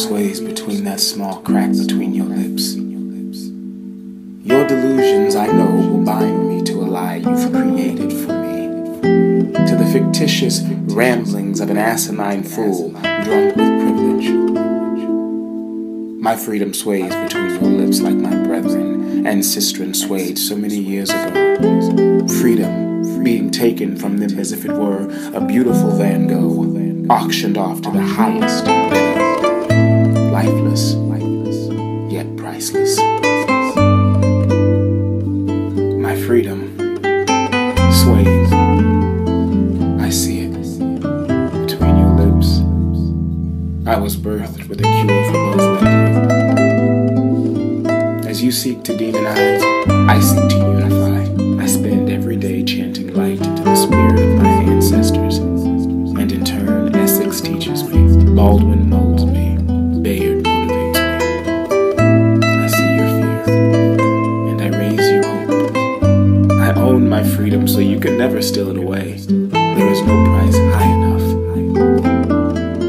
sways between that small crack between your lips. Your delusions, I know, will bind me to a lie you've created for me, to the fictitious ramblings of an asinine fool drunk with privilege. My freedom sways between your lips like my brethren and sistren swayed so many years ago. Freedom being taken from them as if it were a beautiful Van Gogh, auctioned off to the highest bidder. Lifeless, yet priceless. My freedom sways. I see it between your lips. I was birthed with a cure for both like you. As you seek to demonize, I seek to unify. I spend every day chanting light into the spirit of my ancestors, and in turn, Essex teaches me, Baldwin molds me, Bayard motivates me. I see your fear, and I raise you hope. I own my freedom, so you can never steal it away. There is no price high enough.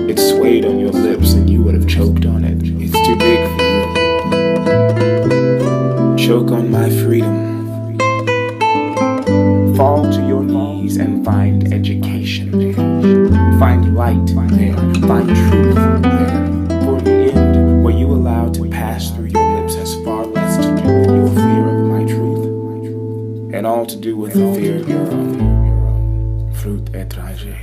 It swayed on your lips, and you would have choked on it. It's too big for you. Choke on my freedom. Fall to your knees and find education there. Find light there. Find truth there. For in the end, what you allow to pass through your lips has far less to do with your fear of my truth, and all to do with the fear of your own. Fruit étranger.